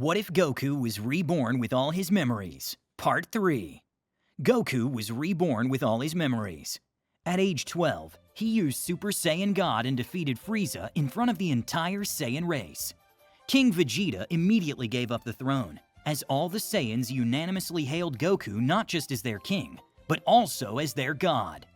What if Goku was reborn with all his memories? Part 3. Goku was reborn with all his memories. At age 12, he used Super Saiyan God and defeated Frieza in front of the entire Saiyan race. King Vegeta immediately gave up the throne, as all the Saiyans unanimously hailed Goku not just as their king, but also as their god.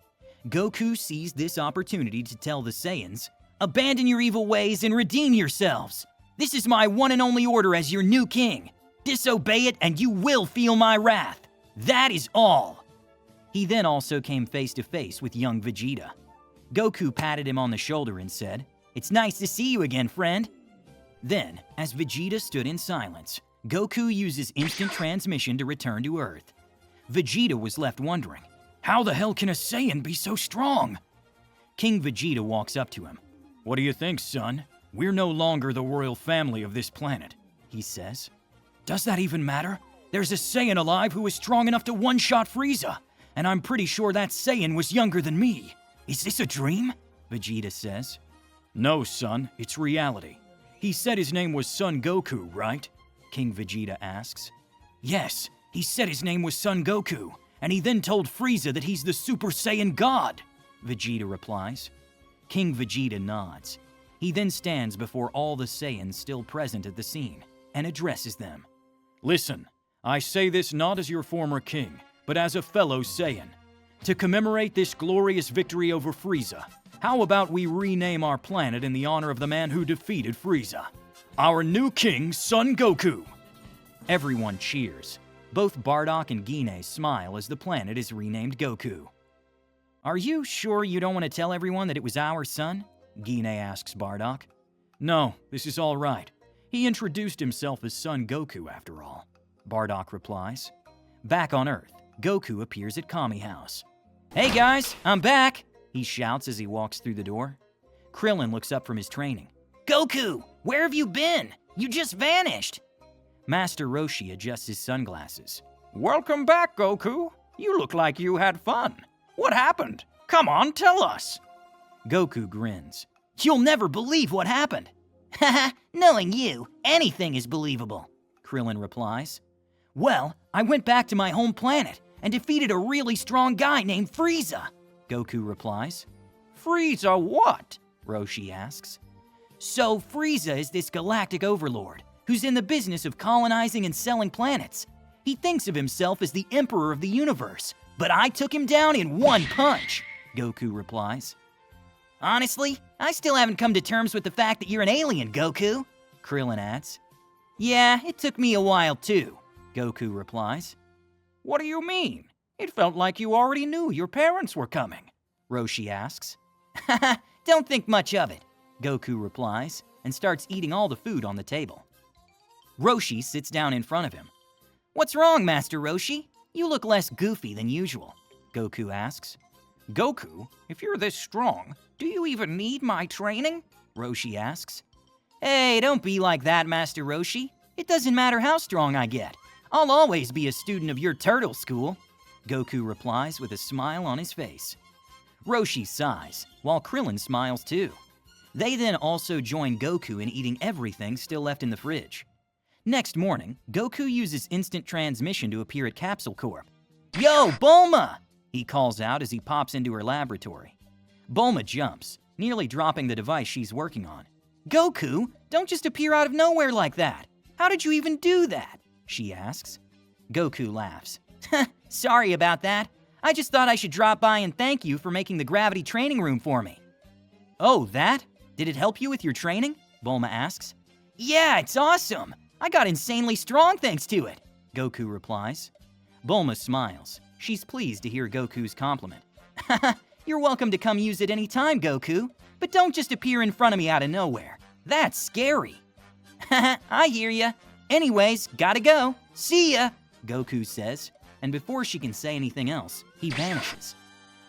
Goku seized this opportunity to tell the Saiyans, "Abandon your evil ways and redeem yourselves. This is my one and only order as your new king. Disobey it and you will feel my wrath. That is all." He then also came face to face with young Vegeta. Goku patted him on the shoulder and said, "It's nice to see you again, friend." Then, as Vegeta stood in silence, Goku uses instant transmission to return to Earth. Vegeta was left wondering, how the hell can a Saiyan be so strong? King Vegeta walks up to him. "What do you think, son? We're no longer the royal family of this planet," he says. "Does that even matter? There's a Saiyan alive who is strong enough to one-shot Frieza, and I'm pretty sure that Saiyan was younger than me. Is this a dream?" Vegeta says. "No, son, it's reality. He said his name was Son Goku, right?" King Vegeta asks. "Yes, he said his name was Son Goku, and he then told Frieza that he's the Super Saiyan God," Vegeta replies. King Vegeta nods. He then stands before all the Saiyans still present at the scene and addresses them. "Listen, I say this not as your former king, but as a fellow Saiyan. To commemorate this glorious victory over Frieza, how about we rename our planet in the honor of the man who defeated Frieza? Our new king, Son Goku!" Everyone cheers. Both Bardock and Guinea smile as the planet is renamed Goku. "Are you sure you don't want to tell everyone that it was our son?" Guinea asks Bardock. "No, this is all right. He introduced himself as Son Goku after all," Bardock replies. Back on Earth, Goku appears at Kami House. "Hey guys, I'm back!" he shouts as he walks through the door. Krillin looks up from his training. "Goku, where have you been? You just vanished!" Master Roshi adjusts his sunglasses. "Welcome back, Goku. You look like you had fun. What happened? Come on, tell us." Goku grins. "You'll never believe what happened." "Haha, knowing you, anything is believable," Krillin replies. "Well, I went back to my home planet and defeated a really strong guy named Frieza," Goku replies. "Frieza what?" Roshi asks. "So Frieza is this galactic overlord who's in the business of colonizing and selling planets. He thinks of himself as the emperor of the universe, but I took him down in one punch," Goku replies. "Honestly, I still haven't come to terms with the fact that you're an alien, Goku," Krillin adds. "Yeah, it took me a while too," Goku replies. "What do you mean? It felt like you already knew your parents were coming," Roshi asks. "Haha, don't think much of it," Goku replies and starts eating all the food on the table. Roshi sits down in front of him. "What's wrong, Master Roshi? You look less goofy than usual," Goku asks. "Goku, if you're this strong, do you even need my training?" Roshi asks. "Hey, don't be like that, Master Roshi. It doesn't matter how strong I get. I'll always be a student of your turtle school," Goku replies with a smile on his face. Roshi sighs, while Krillin smiles too. They then also join Goku in eating everything still left in the fridge. Next morning, Goku uses instant transmission to appear at Capsule Corp. "Yo, Bulma!" he calls out as he pops into her laboratory. Bulma jumps, nearly dropping the device she's working on. "Goku, don't just appear out of nowhere like that. How did you even do that?" she asks. Goku laughs. "Sorry about that. I just thought I should drop by and thank you for making the gravity training room for me." "Oh, that? Did it help you with your training?" Bulma asks. "Yeah, it's awesome. I got insanely strong thanks to it," Goku replies. Bulma smiles. She's pleased to hear Goku's compliment. "You're welcome to come use it anytime, Goku, but don't just appear in front of me out of nowhere. That's scary." "I hear ya. Anyways, gotta go. See ya," Goku says, and before she can say anything else, he vanishes.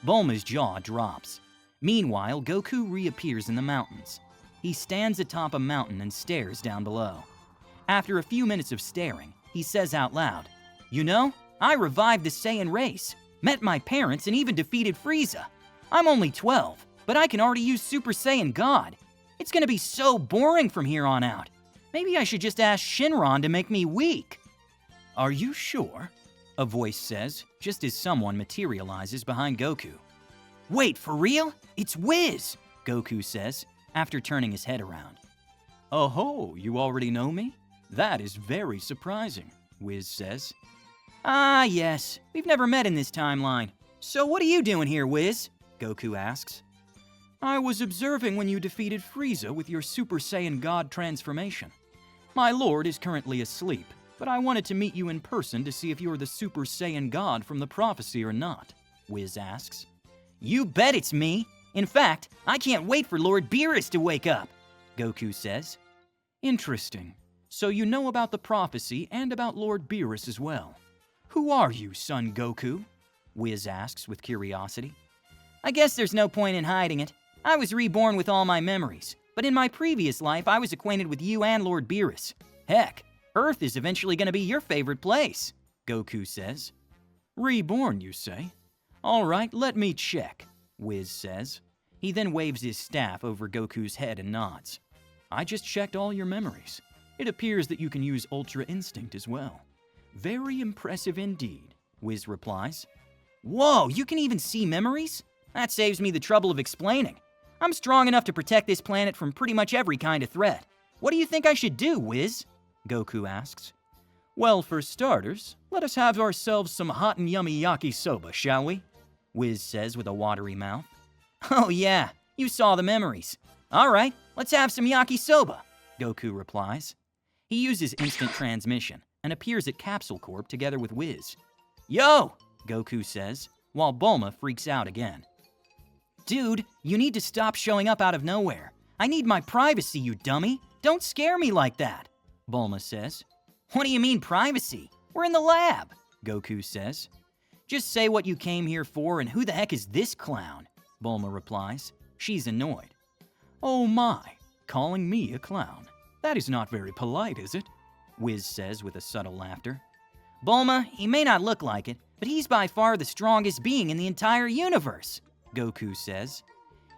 Bulma's jaw drops. Meanwhile, Goku reappears in the mountains. He stands atop a mountain and stares down below. After a few minutes of staring, he says out loud, "You know, I revived the Saiyan race, met my parents, and even defeated Frieza. I'm only 12, but I can already use Super Saiyan God. It's gonna be so boring from here on out. Maybe I should just ask Shinron to make me weak. Are you sure? A voice says, just as someone materializes behind Goku. Wait, for real? It's Whis, Goku says, after turning his head around. Oh, you already know me? That is very surprising, Whis says. Ah, yes. We've never met in this timeline. So what are you doing here, Whis? Goku asks. I was observing when you defeated Frieza with your Super Saiyan God transformation. My lord is currently asleep, but I wanted to meet you in person to see if you're the Super Saiyan God from the prophecy or not, Whis asks. You bet it's me. In fact, I can't wait for Lord Beerus to wake up, Goku says. Interesting. So you know about the prophecy and about Lord Beerus as well. Who are you, Son Goku? Whis asks with curiosity. I guess there's no point in hiding it. I was reborn with all my memories, but in my previous life I was acquainted with you and Lord Beerus. Heck, Earth is eventually going to be your favorite place, Goku says. Reborn, you say? All right, let me check, Whis says. He then waves his staff over Goku's head and nods. I just checked all your memories. It appears that you can use Ultra Instinct as well. Very impressive indeed, Whis replies. Whoa, you can even see memories? That saves me the trouble of explaining. I'm strong enough to protect this planet from pretty much every kind of threat. What do you think I should do, Whis? Goku asks. Well, for starters, let us have ourselves some hot and yummy yakisoba, shall we? Whis says with a watery mouth. Oh yeah, you saw the memories. All right, let's have some yakisoba, Goku replies. He uses instant transmission and appears at Capsule Corp together with Whis. Yo, Goku says, while Bulma freaks out again. Dude, you need to stop showing up out of nowhere. I need my privacy, you dummy. Don't scare me like that, Bulma says. What do you mean privacy? We're in the lab, Goku says. Just say what you came here for and who the heck is this clown? Bulma replies. She's annoyed. Oh my, calling me a clown. That is not very polite, is it? Whis says with a subtle laughter. Bulma, he may not look like it, but he's by far the strongest being in the entire universe, Goku says.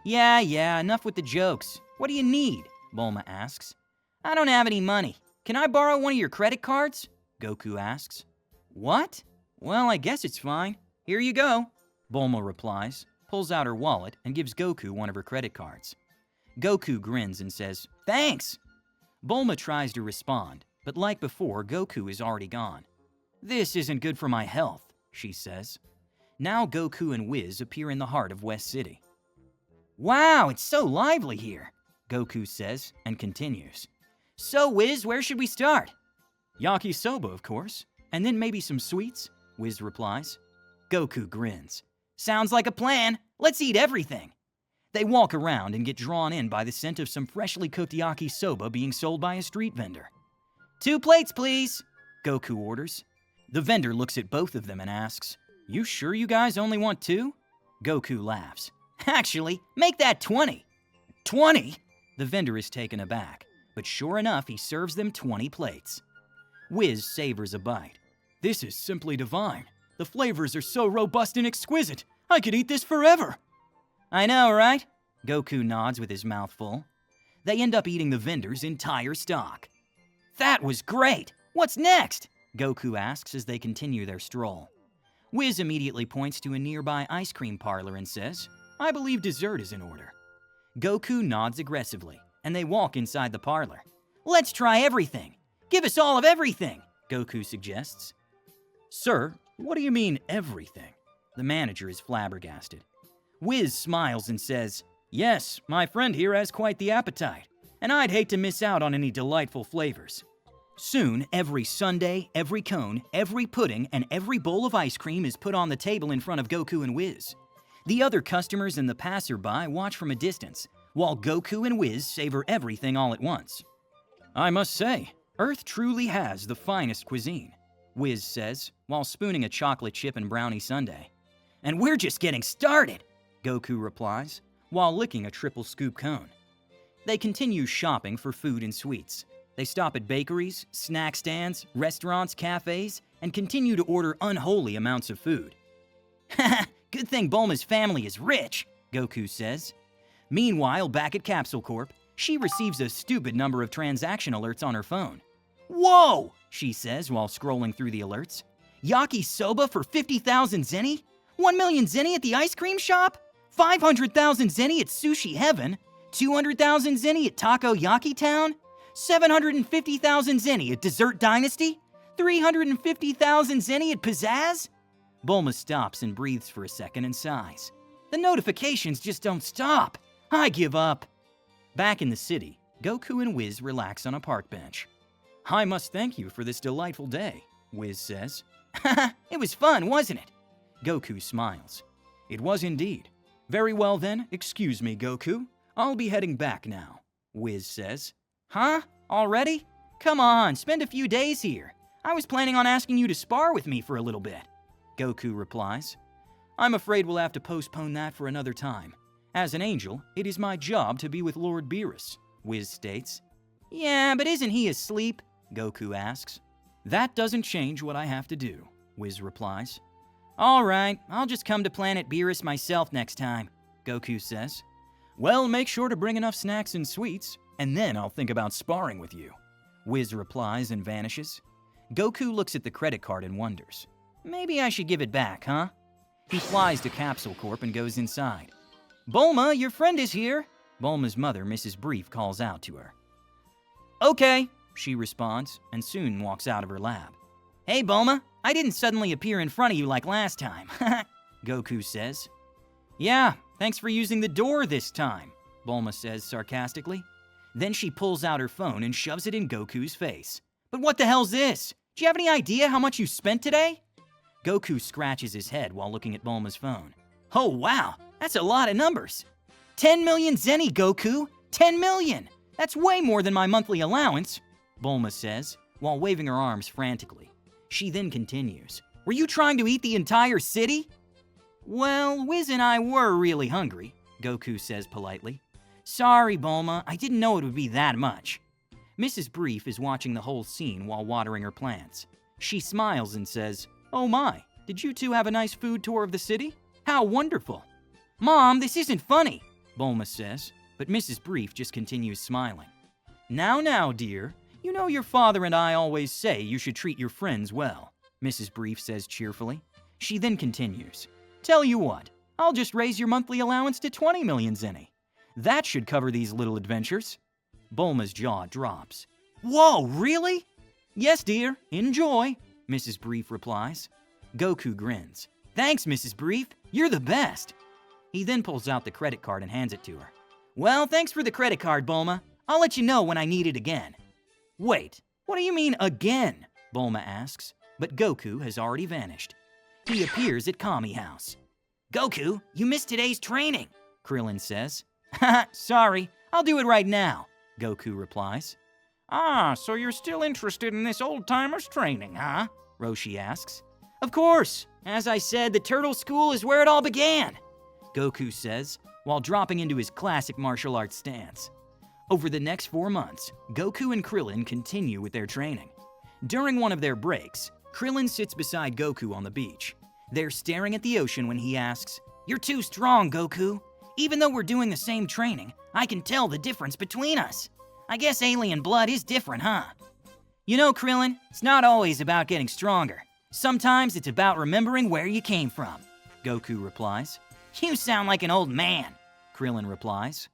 Yeah, enough with the jokes. What do you need? Bulma asks. I don't have any money. Can I borrow one of your credit cards? Goku asks. What? Well, I guess it's fine. Here you go, Bulma replies, pulls out her wallet, and gives Goku one of her credit cards. Goku grins and says, Thanks! Bulma tries to respond, but like before, Goku is already gone. This isn't good for my health, she says. Now Goku and Whis appear in the heart of West City. Wow, it's so lively here, Goku says, and continues. So, Whis, where should we start? Yakisoba, of course, and then maybe some sweets, Whis replies. Goku grins. Sounds like a plan. Let's eat everything. They walk around and get drawn in by the scent of some freshly cooked yakisoba being sold by a street vendor. 2 plates, please, Goku orders. The vendor looks at both of them and asks, You sure you guys only want 2? Goku laughs. Actually, make that 20. 20? The vendor is taken aback, but sure enough, he serves them 20 plates. Whis savors a bite. This is simply divine. The flavors are so robust and exquisite. I could eat this forever. I know, right? Goku nods with his mouth full. They end up eating the vendor's entire stock. That was great! What's next? Goku asks as they continue their stroll. Whis immediately points to a nearby ice cream parlor and says, I believe dessert is in order. Goku nods aggressively, and they walk inside the parlor. Let's try everything! Give us all of everything! Goku suggests. Sir, what do you mean everything? The manager is flabbergasted. Whis smiles and says, Yes, my friend here has quite the appetite, and I'd hate to miss out on any delightful flavors. Soon, every sundae, every cone, every pudding, and every bowl of ice cream is put on the table in front of Goku and Whis. The other customers and the passerby watch from a distance, while Goku and Whis savor everything all at once. I must say, Earth truly has the finest cuisine, Whis says, while spooning a chocolate chip and brownie sundae. And we're just getting started, Goku replies, while licking a triple scoop cone. They continue shopping for food and sweets. They stop at bakeries, snack stands, restaurants, cafes, and continue to order unholy amounts of food. Haha, good thing Bulma's family is rich, Goku says. Meanwhile, back at Capsule Corp, She receives a stupid number of transaction alerts on her phone. "Whoa!" she says while scrolling through the alerts. "Yakisoba for 50,000 zenny? 1 million zenny at the ice cream shop? 500,000 zenny at Sushi Heaven? 200,000 zenny at Taco Yaki Town? 750,000 zenny at Dessert Dynasty? 350,000 zenny at Pizzazz?" Bulma stops and breathes for a second and sighs. The notifications just don't stop. I give up. Back in the city, Goku and Whis relax on a park bench. "I must thank you for this delightful day," Whis says. "Haha, it was fun, wasn't it?" Goku smiles. "It was indeed. Very well then, excuse me, Goku. I'll be heading back now," Whis says. "Huh? Already? Come on, spend a few days here. I was planning on asking you to spar with me for a little bit." Goku replies. "I'm afraid we'll have to postpone that for another time. As an angel, it is my job to be with Lord Beerus," Whis states. "Yeah, but isn't he asleep?" Goku asks. "That doesn't change what I have to do," Whis replies. "All right, I'll just come to Planet Beerus myself next time," Goku says. "Well, make sure to bring enough snacks and sweets, and then I'll think about sparring with you," Whis replies and vanishes. Goku looks at the credit card and wonders. Maybe I should give it back, huh? He flies to Capsule Corp and goes inside. "Bulma, your friend is here," Bulma's mother, Mrs. Brief, calls out to her. "Okay," she responds, and soon walks out of her lab. "Hey, Bulma, I didn't suddenly appear in front of you like last time," Goku says. "Yeah, thanks for using the door this time," Bulma says sarcastically. Then she pulls out her phone and shoves it in Goku's face. "But what the hell's this? Do you have any idea how much you spent today?" Goku scratches his head while looking at Bulma's phone. "Oh wow, that's a lot of numbers. 10 million zenny, Goku! 10 million! That's way more than my monthly allowance," Bulma says, while waving her arms frantically. She then continues, "Were you trying to eat the entire city?" "Well, Whis and I were really hungry," Goku says politely. "Sorry, Bulma, I didn't know it would be that much." Mrs. Brief is watching the whole scene while watering her plants. She smiles and says, "Oh my, did you two have a nice food tour of the city? How wonderful." "Mom, this isn't funny," Bulma says, but Mrs. Brief just continues smiling. Now, dear, you know your father and I always say you should treat your friends well," Mrs. Brief says cheerfully. She then continues, "Tell you what, I'll just raise your monthly allowance to 20 million zenny. That should cover these little adventures." Bulma's jaw drops. "Whoa, really?" "Yes, dear, enjoy," Mrs. Brief replies. Goku grins. "Thanks, Mrs. Brief, you're the best." He then pulls out the credit card and hands it to her. "Well, thanks for the credit card, Bulma. I'll let you know when I need it again." "Wait, what do you mean again?" Bulma asks, but Goku has already vanished. He appears at Kami House. "Goku, you missed today's training," Krillin says. "Haha, sorry, I'll do it right now," Goku replies. Ah, so you're still interested in this old-timers training, huh? Roshi asks. "Of course. As I said, the Turtle School is where it all began," Goku says, while dropping into his classic martial arts stance. Over the next 4 months, Goku and Krillin continue with their training. During one of their breaks, Krillin sits beside Goku on the beach. They're staring at the ocean when he asks, "You're too strong, Goku. Even though we're doing the same training, I can tell the difference between us. I guess alien blood is different, huh?" "You know, Krillin, it's not always about getting stronger. Sometimes it's about remembering where you came from," Goku replies. "You sound like an old man," Krillin replies.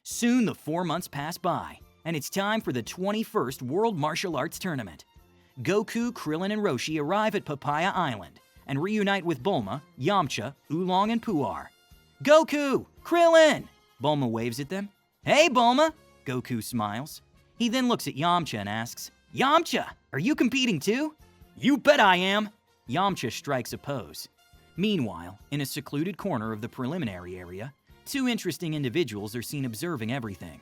Soon the 4 months pass by, and it's time for the 21st World Martial Arts Tournament. Goku, Krillin, and Roshi arrive at Papaya Island and reunite with Bulma, Yamcha, Oolong, and Puar. "Goku! Krillin!" Bulma waves at them. "Hey, Bulma!" Goku smiles. He then looks at Yamcha and asks, "Yamcha, are you competing too?" "You bet I am!" Yamcha strikes a pose. Meanwhile, in a secluded corner of the preliminary area, 2 interesting individuals are seen observing everything.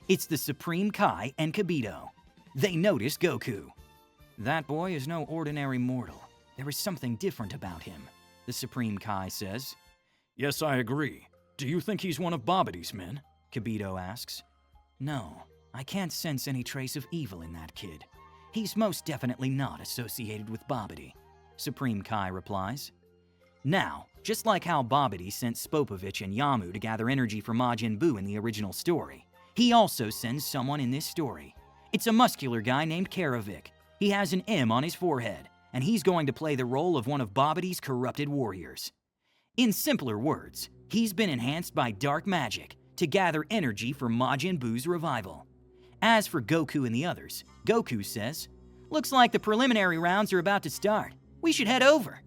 It's the Supreme Kai and Kibito. They notice Goku. "That boy is no ordinary mortal. There is something different about him," the Supreme Kai says. "Yes, I agree. Do you think he's one of Babidi's men?" Kibito asks. "No, I can't sense any trace of evil in that kid. He's most definitely not associated with Babidi," Supreme Kai replies. Now, just like how Babidi sent Spopovich and Yamu to gather energy for Majin Buu in the original story, He also sends someone in this story. It's a muscular guy named Karavik. He has an M on his forehead, and he's going to play the role of one of Babidi's corrupted warriors. In simpler words, he's been enhanced by dark magic to gather energy for Majin Buu's revival. As for Goku and the others, Goku says, "Looks like the preliminary rounds are about to start. We should head over."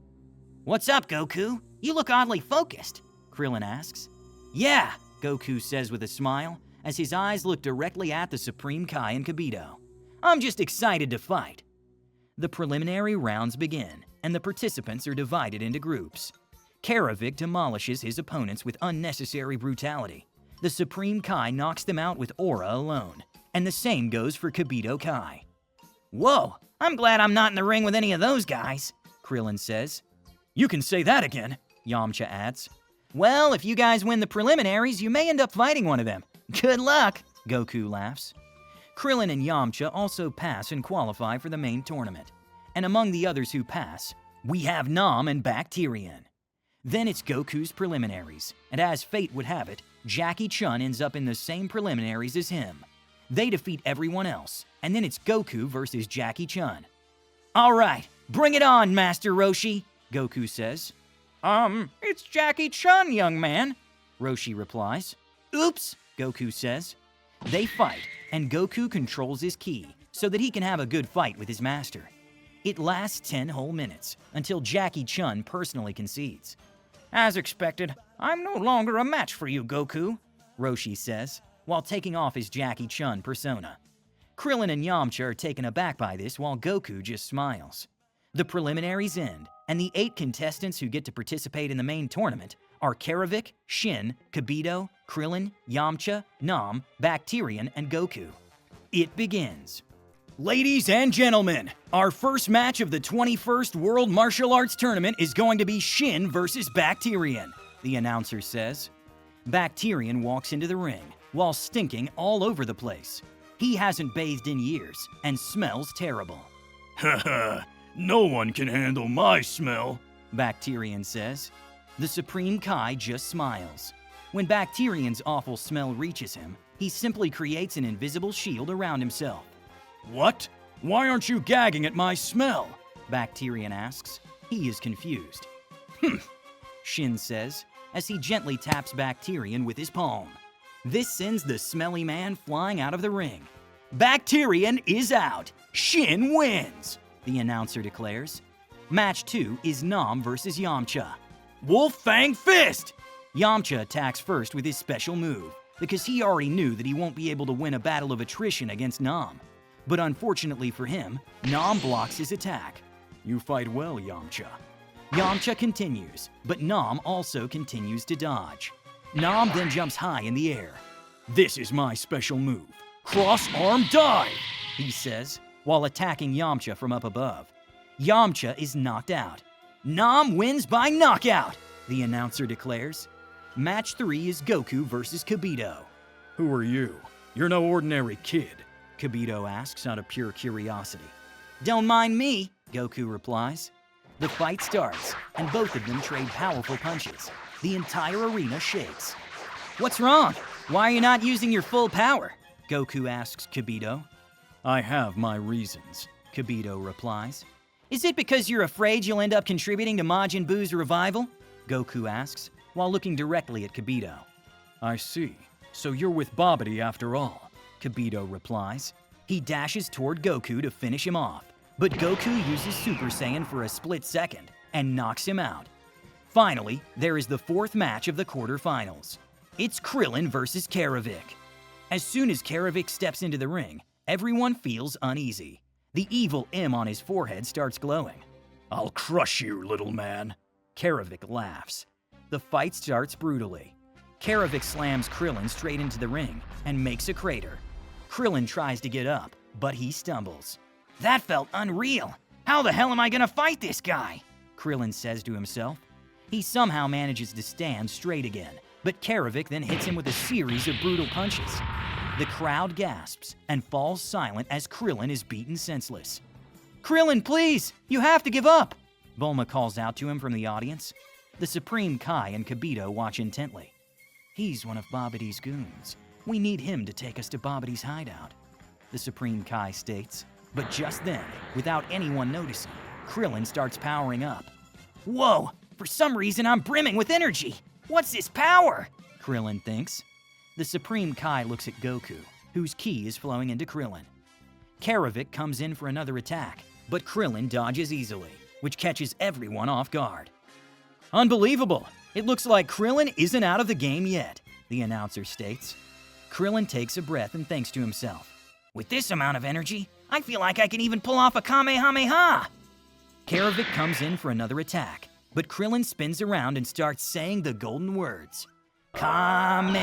"What's up, Goku? You look oddly focused," Krillin asks. "Yeah," Goku says with a smile, as his eyes look directly at the Supreme Kai and Kibito. "I'm just excited to fight." The preliminary rounds begin, and the participants are divided into groups. Karavik demolishes his opponents with unnecessary brutality. The Supreme Kai knocks them out with aura alone, and the same goes for Kibito Kai. "Whoa, I'm glad I'm not in the ring with any of those guys," Krillin says. You can say that again, Yamcha adds. "Well, if you guys win the preliminaries, you may end up fighting one of them. Good luck," Goku laughs. Krillin and Yamcha also pass and qualify for the main tournament. And among the others who pass, we have Nam and Bacterian. Then it's Goku's preliminaries, and as fate would have it, Jackie Chun ends up in the same preliminaries as him. They defeat everyone else, and then it's Goku versus Jackie Chun. "All right, bring it on, Master Roshi," Goku says. It's Jackie Chun, young man," Roshi replies. "Oops," Goku says. They fight, and Goku controls his ki so that he can have a good fight with his master. It lasts 10 whole minutes, until Jackie Chun personally concedes. "As expected, I'm no longer a match for you, Goku," Roshi says, while taking off his Jackie Chun persona. Krillin and Yamcha are taken aback by this while Goku just smiles. The preliminaries end, and the 8 contestants who get to participate in the main tournament are Karavik, Shin, Kibito, Krillin, Yamcha, Nam, Bacterian, and Goku. It begins. Ladies and gentlemen, our first match of the 21st World Martial Arts Tournament is going to be Shin versus Bacterian, the announcer says. Bacterian walks into the ring, while stinking all over the place. He hasn't bathed in years, and smells terrible. Haha, no one can handle my smell, Bacterian says. The Supreme Kai just smiles. When Bacterian's awful smell reaches him, he simply creates an invisible shield around himself. What? Why aren't you gagging at my smell? Bacterian asks. He is confused. Shin says, as he gently taps Bacterian with his palm. This sends the smelly man flying out of the ring. Bacterian is out. Shin wins, the announcer declares. Match 2 is Nam versus Yamcha. Wolf Fang Fist! Yamcha attacks first with his special move, because he already knew that he won't be able to win a battle of attrition against Nam. But unfortunately for him, Nam blocks his attack. You fight well, Yamcha. Yamcha continues, but Nam also continues to dodge. Nam then jumps high in the air. This is my special move. Cross-arm dive, he says, while attacking Yamcha from up above. Yamcha is knocked out. Nam wins by knockout, the announcer declares. Match 3 is Goku versus Kibito. Who are you? You're no ordinary kid, Kibito asks out of pure curiosity. Don't mind me, Goku replies. The fight starts, and both of them trade powerful punches. The entire arena shakes. What's wrong? Why are you not using your full power? Goku asks Kibito. I have my reasons, Kibito replies. Is it because you're afraid you'll end up contributing to Majin Buu's revival? Goku asks, while looking directly at Kibito. I see. So you're with Babidi after all, Kibito replies. He dashes toward Goku to finish him off, but Goku uses Super Saiyan for a split second and knocks him out. Finally, there is the 4th match of the quarterfinals. It's Krillin versus Karavik. As soon as Karavik steps into the ring, everyone feels uneasy. The evil M on his forehead starts glowing. I'll crush you, little man. Karavik laughs. The fight starts brutally. Karavik slams Krillin straight into the ring and makes a crater. Krillin tries to get up, but he stumbles. That felt unreal. How the hell am I gonna fight this guy? Krillin says to himself. He somehow manages to stand straight again, but Karavik then hits him with a series of brutal punches. The crowd gasps and falls silent as Krillin is beaten senseless. Krillin, please! You have to give up! Bulma calls out to him from the audience. The Supreme Kai and Kibito watch intently. He's one of Babidi's goons, We need him to take us to Bobity's hideout, the Supreme Kai states. But just then, without anyone noticing, Krillin starts powering up. Whoa! For some reason I'm brimming with energy! What's this power? Krillin thinks. The Supreme Kai looks at Goku, whose ki is flowing into Krillin. Karavik comes in for another attack, but Krillin dodges easily, which catches everyone off guard. Unbelievable! It looks like Krillin isn't out of the game yet, the announcer states. Krillin takes a breath and thinks to himself, with this amount of energy, I feel like I can even pull off a Kamehameha! Karavik comes in for another attack, but Krillin spins around and starts saying the golden words. Kamehameha!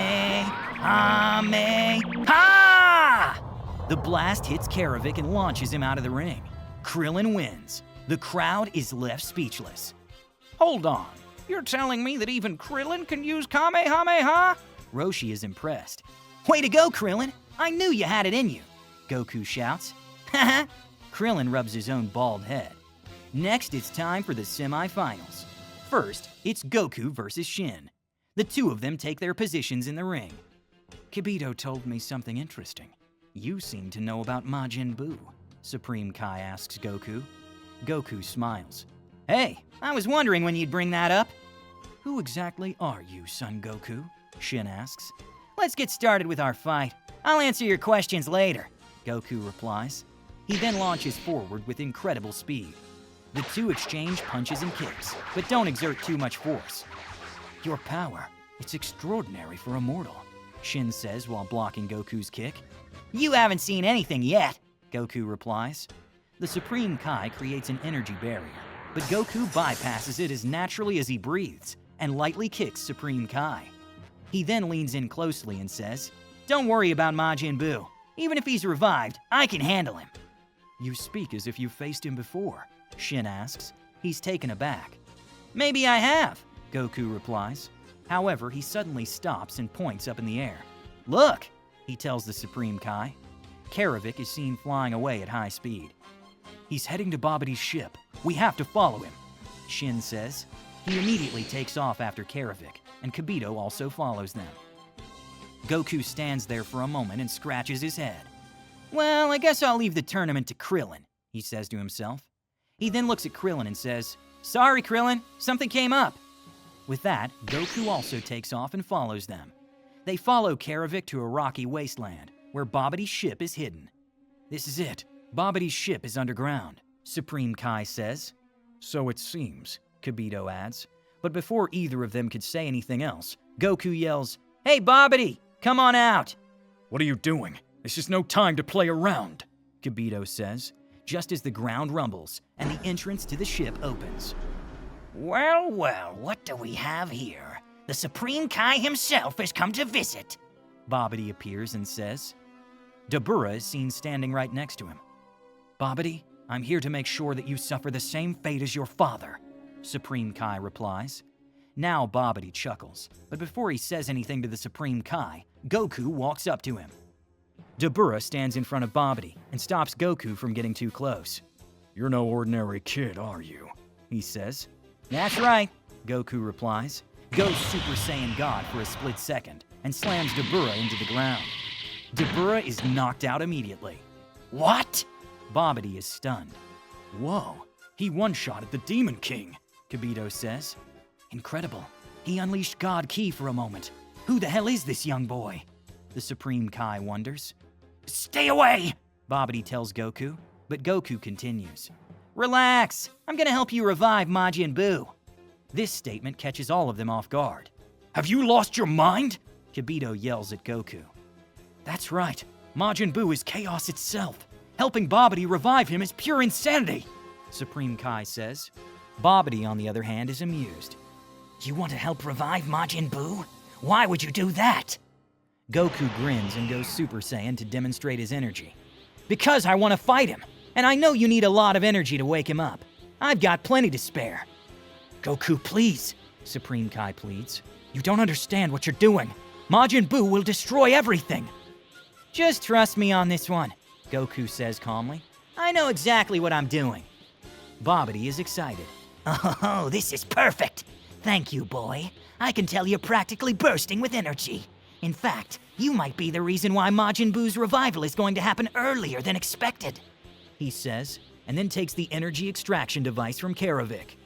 The blast hits Karavik and launches him out of the ring. Krillin wins. The crowd is left speechless. Hold on. You're telling me that even Krillin can use Kamehameha? Roshi is impressed. Way to go, Krillin! I knew you had it in you! Goku shouts. Haha! Krillin rubs his own bald head. Next, it's time for the semi-finals. First, it's Goku versus Shin. The two of them take their positions in the ring. Kibito told me something interesting. You seem to know about Majin Buu, Supreme Kai asks Goku. Goku smiles. Hey, I was wondering when you'd bring that up. Who exactly are you, Son Goku? Shin asks. Let's get started with our fight. I'll answer your questions later, Goku replies. He then launches forward with incredible speed. The two exchange punches and kicks, but don't exert too much force. Your power, it's extraordinary for a mortal, Shin says while blocking Goku's kick. You haven't seen anything yet, Goku replies. The Supreme Kai creates an energy barrier, but Goku bypasses it as naturally as he breathes and lightly kicks Supreme Kai. He then leans in closely and says, Don't worry about Majin Buu. Even if he's revived, I can handle him. You speak as if you've faced him before, Shin asks. He's taken aback. Maybe I have, Goku replies. However, he suddenly stops and points up in the air. Look, he tells the Supreme Kai. Karavik is seen flying away at high speed. He's heading to Bobity's ship. We have to follow him, Shin says. He immediately takes off after Karavik, and Kibito also follows them. Goku stands there for a moment and scratches his head. Well, I guess I'll leave the tournament to Krillin, he says to himself. He then looks at Krillin and says, Sorry, Krillin, something came up. With that, Goku also takes off and follows them. They follow Karavik to a rocky wasteland, where Bobity's ship is hidden. This is it. Bobity's ship is underground, Supreme Kai says. So it seems, Kibito adds. But before either of them could say anything else, Goku yells, Hey, Bobity, come on out! What are you doing? This is no time to play around, Kibito says, just as the ground rumbles and the entrance to the ship opens. Well, well, what do we have here? The Supreme Kai himself has come to visit. Bobity appears and says. Dabura is seen standing right next to him. Bobity, I'm here to make sure that you suffer the same fate as your father, Supreme Kai replies. Now Bobity chuckles, but before he says anything to the Supreme Kai, Goku walks up to him. Dabura stands in front of Bobity and stops Goku from getting too close. You're no ordinary kid, are you? He says. That's right, Goku replies, goes Super Saiyan God for a split second, and slams Dabura into the ground. Dabura is knocked out immediately. What? Bobity is stunned. Whoa, he one-shotted the Demon King, Kibito says. Incredible. He unleashed God Ki for a moment. Who the hell is this young boy? The Supreme Kai wonders. Stay away, Bobity tells Goku, but Goku continues. Relax, I'm gonna help you revive Majin Buu. This statement catches all of them off guard. Have you lost your mind? Kibito yells at Goku. That's right, Majin Buu is chaos itself. Helping Bobity revive him is pure insanity, Supreme Kai says. Bobity, on the other hand, is amused. You want to help revive Majin Buu? Why would you do that? Goku grins and goes Super Saiyan to demonstrate his energy. Because I want to fight him, and I know you need a lot of energy to wake him up. I've got plenty to spare. Goku, please, Supreme Kai pleads. You don't understand what you're doing. Majin Buu will destroy everything. Just trust me on this one, Goku says calmly. I know exactly what I'm doing. Bobity is excited. Oh, this is perfect. Thank you, boy. I can tell you're practically bursting with energy. In fact, you might be the reason why Majin Buu's revival is going to happen earlier than expected, he says, and then takes the energy extraction device from Karavik.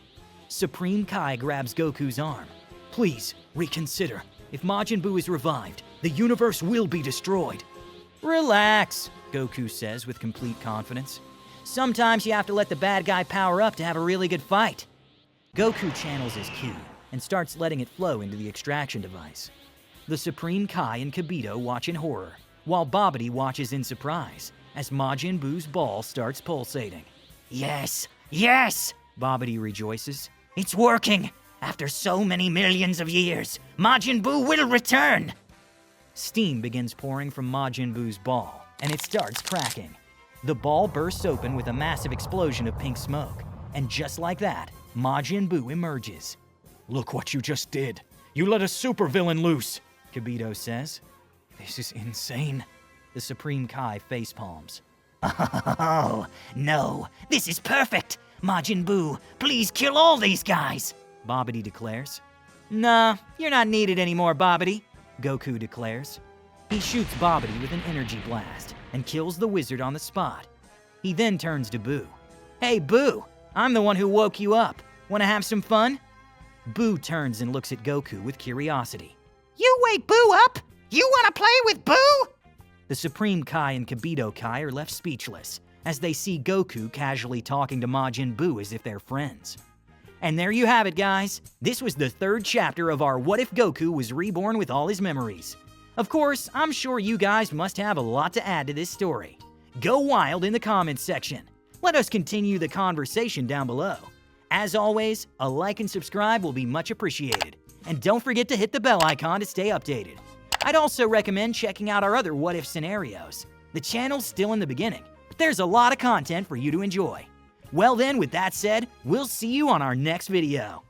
Supreme Kai grabs Goku's arm. Please, reconsider. If Majin Buu is revived, the universe will be destroyed. Relax, Goku says with complete confidence. Sometimes you have to let the bad guy power up to have a really good fight. Goku channels his ki and starts letting it flow into the extraction device. The Supreme Kai and Kibito watch in horror, while Babidi watches in surprise as Majin Buu's ball starts pulsating. Yes, yes, Babidi rejoices. It's working! After so many millions of years, Majin Buu will return! Steam begins pouring from Majin Buu's ball, and it starts cracking. The ball bursts open with a massive explosion of pink smoke, and just like that, Majin Buu emerges. Look what you just did. You let a supervillain loose, Kibito says. This is insane. The Supreme Kai facepalms. Oh, no, this is perfect! Majin Buu, please kill all these guys! Babidi declares. Nah, you're not needed anymore, Babidi, Goku declares. He shoots Babidi with an energy blast and kills the wizard on the spot. He then turns to Buu. Hey, Buu, I'm the one who woke you up. Wanna have some fun? Buu turns and looks at Goku with curiosity. You wake Buu up? You wanna play with Buu? The Supreme Kai and Kibito Kai are left speechless as they see Goku casually talking to Majin Buu as if they're friends. And there you have it, guys. This was the third chapter of our What If Goku Was Reborn with All His Memories. Of course, I'm sure you guys must have a lot to add to this story. Go wild in the comments section. Let us continue the conversation down below. As always, a like and subscribe will be much appreciated. And don't forget to hit the bell icon to stay updated. I'd also recommend checking out our other What If scenarios. The channel's still in the beginning, but there's a lot of content for you to enjoy. Well then, with that said, we'll see you on our next video.